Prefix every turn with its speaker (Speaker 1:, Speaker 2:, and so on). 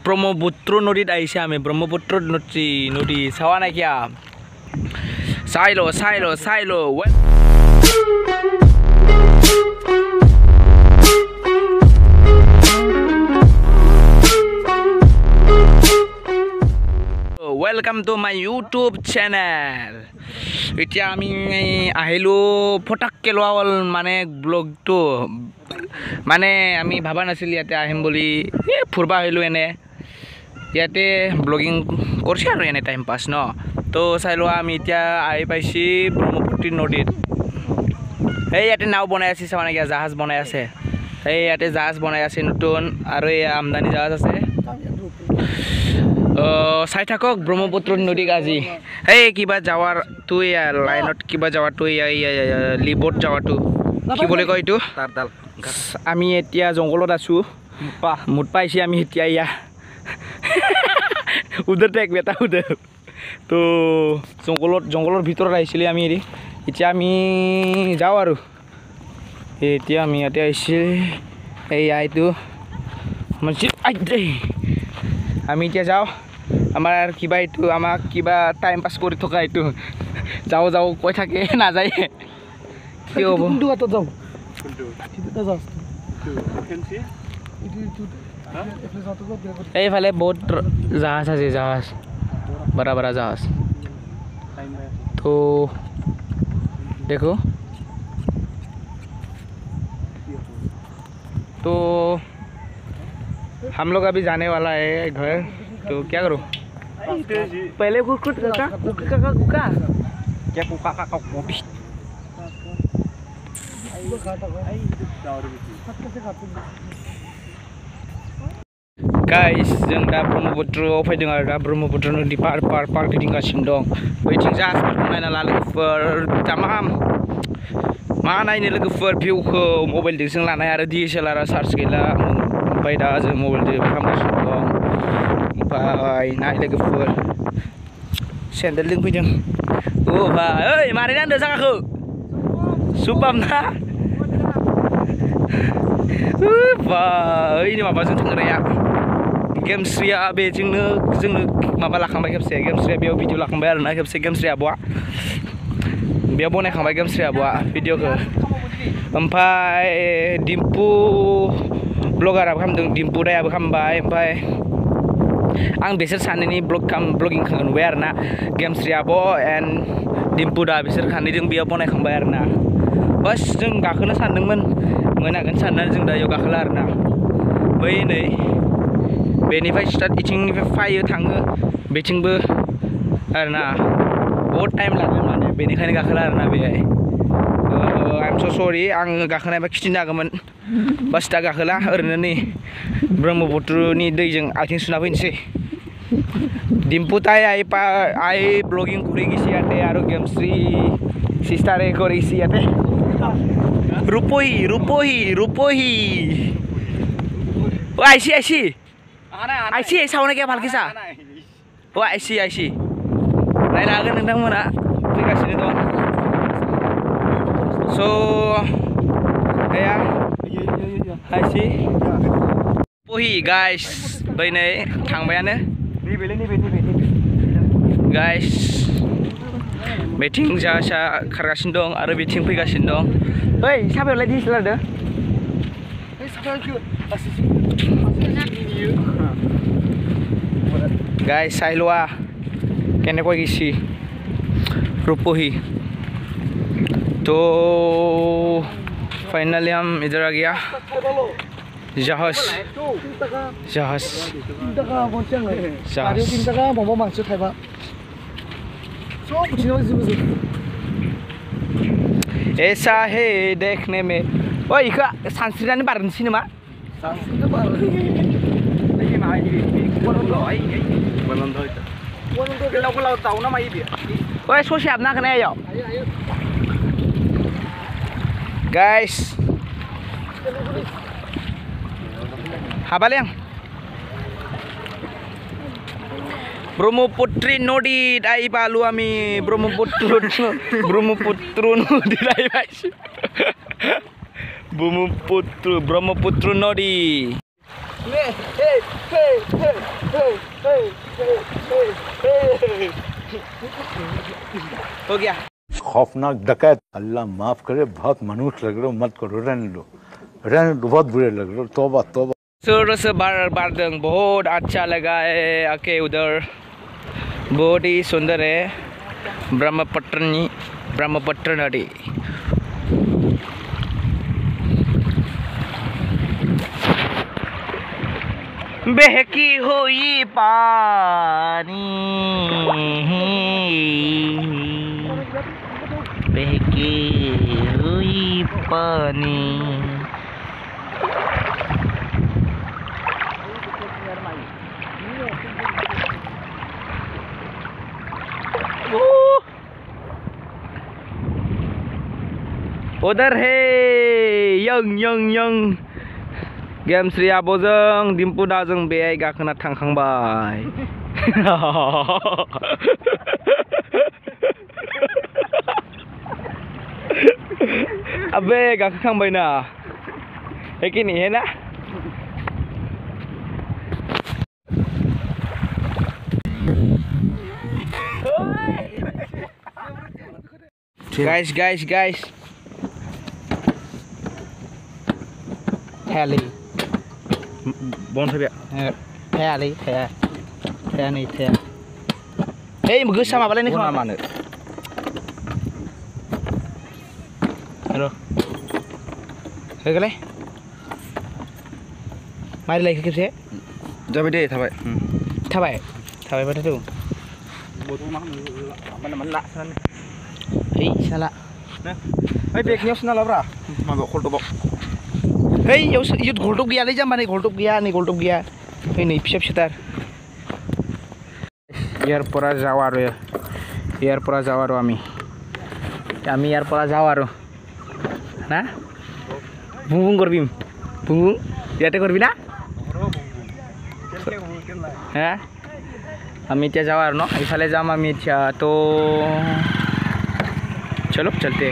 Speaker 1: ব্ৰহ্মপুত্ৰ নদীত আহিছে আমি ব্ৰহ্মপুত্ৰ নদী চাৱা নাই কিয়া চাই লো Welcome to my YouTube channel. এতিয়া আমি আহিলো ফটাককে লোৱা হ'ল মানে ব্লগটো মানে আমি ভাবা নাছিল ইয়াতে আহিম বুলি ফুৰবা আহিলো এনে ইয়াতে ব্লগিং কৰিছে আৰু এনে টাইম পাছ ন তো চাই লোৱা আমি এতিয়া আহি পাইছি ব্ৰহ্মপুত্ৰ নদীত এই ইয়াতে নাও বনাই আছে চাবা নেকি জাহাজ বনাই আছে এই ইয়াতে জাহাজ বনাই আছে নতুন আৰু এই আমদানি জাহাজ আছে চাই থাকক ব্ৰহ্মপুত্ৰ নদীক আজি এই কিবা যাৱাৰ তুই লাইনত কিবা যাৱাটো লিবত যাৱাটো কি বুলি কয় এইটো তাৰডাল আমি এতিয়া জংগলত আছো মুঠ পাইছি আমি এতিয়া ইয়া উধৰ টেক বেটা উধৰ তো জংগলৰ ভিতৰত আহিছিলি আমি এতিয়া আমি যাওঁ আৰু এতিয়া আমি ইয়াতে আহিছি এই আইটো আমি এতিয়া যাওঁ আমাৰ কিবা এইটো আমাক কিবা টাইম পাছ কৰি থকা এইটো যাওঁ কৈ থাকে নাযায় কি হ'ব এইফালে বহুত জাহাজ আছে জাহাজ বড়া জাহাজ তো देखो तो हम लोग अभी जाने वाला है घर तो क्या करो पहले कुका क्या कुका guys जों दा ब्रह्मपुत्रआव फैदों आरो दा ब्रह्मपुत्र नदी पार गिदिंगासिनो दं बैथिं जाहाजफोरखौ नायना ला लोगोफोर तामाम मा नायनो लोगोफोर भिउखौ मबाइलजों लानाय आरो DSLR चार्ज गैला ओमफ्राय दा जों मबाइलजों खालामगासिनो दं ओमफ्राय नाय लोगोफोर सेन्देलजों फैदों ओ भाई ओइ मारै नांदो जागाखौ सुपाम ना भाई ini माबाजों थांग्राया गेमस्रिया बेजोंनो जोंनो माबा लाखांबाय खेबसे गेमस्रिया बेयाव भिडिअ लाखांबाय आरोना खेबसे गेमस्रिया आब'आ बेयाव बनायखांबाय गेमस्रिया आब'आ भिडिअखौ ओमफ्राय डिम्पु ब्लगाराबो खालामदों डिम्पु दायाबो खालामबाय ओमफ्राय आं बिसोर सानैनि ब्लगिं खालामनो नुबाय आरोना गेमस्रि आब' एन्ड डिम्पु दा बिसोर सानैजों बेयाव बनायखांबाय आरोना बास जों गाखोनो सानदोंमोन मोनागोन साननानै जों दा बेयाव गाखोला आरोना बै नै बेनिफ्राय स्टार्ट इथिंनिफ्राय फायो थाङो बेथिंबो आरोना बहुत टाइम लागोन माने बेनिखायनो गाखोला आरोना बेहाय आइ एम स' सरि आं गाखोनायबा खिथिनो हागौमोन बास दा गाखोला ओरैनो नै ब्रह्मपुत्रनि दैजों आथिं सुना फैनोसै डिम्पु ताई आई ब्लगिং কৰি গেছি ইয়াতে আৰু গেমশ্ৰী সিস্টাৰে কৰিছি ইয়াতে ৰূপহী ও আইছি सावना गैया भालखै सा अ आइसि नायनो हागोन नोंथांमोना फैगासिनो दं स' या आइसि पहि गाइस बै नै थांबायानो गाइस बेथिं जाहाजा खारगासिनो दं आरो बेथिं फैगासिनो दं ओइ साबायावलाय दिस लादो गाइस साइलवा केनेকৈ गैছি रूपही तो फाइनली हम इधर आ गया जहाज ऐसा है देखने में ओइ इखो सानस्रिनानै बारनोसै नामा ओइ ससे हाबनो हागोन याव गाइस हाबालै आं ब्रह्मपुत्र नदी दाई पालु आमी ब्रह्मपुत्र नदी दाई पाइছি ब्रह्मपुत्र नदी हो गया।
Speaker 2: खौफनाक डकैत, अल्लाह माफ करे, बहुत मनुष्य लग रहे हो, मत करो, रहने दो, बहुत बुरे लग रहे हो, तौबा तौबा।
Speaker 1: सुर से बार बहुत अच्छा लगा है आके उधर, बहुत ही सुंदर है ब्रह्मपुत्र नदी। बहकी हुई पानी, बहकी हुई पानी। उधर है यं गेमस्रि आब'जों दिम्पु दाजों बेहाय गाखोना थांखांबाय। अबे गाखोखांबायना एखिनि है ना। गाइस थायालै बन फैबाय, थायालै थाया नै थाया। है गोसा माबालाय खोमा मानो र' होगोनलाय मारै लायखो खेबसे जाबाय दे। थाबायबाथ' है साला ओइ बेगनियाव सोना लाब्रा माबायाव खलदबाव। है इयाव गलदब गैयालै जाम्बा, नै गलदब गैया है नै फिसा फिसाथार। ইয়ার পৰা যাওঁ আৰু আমি ইয়াৰ পৰা যাওঁ আৰু না। বুং কৰিম, বুং ইয়াতে কৰিবি না। হা আমি এতিয়া যাওঁ আৰু ন, ইফালে যাম আমি এতিয়া। তো চলো চলতে।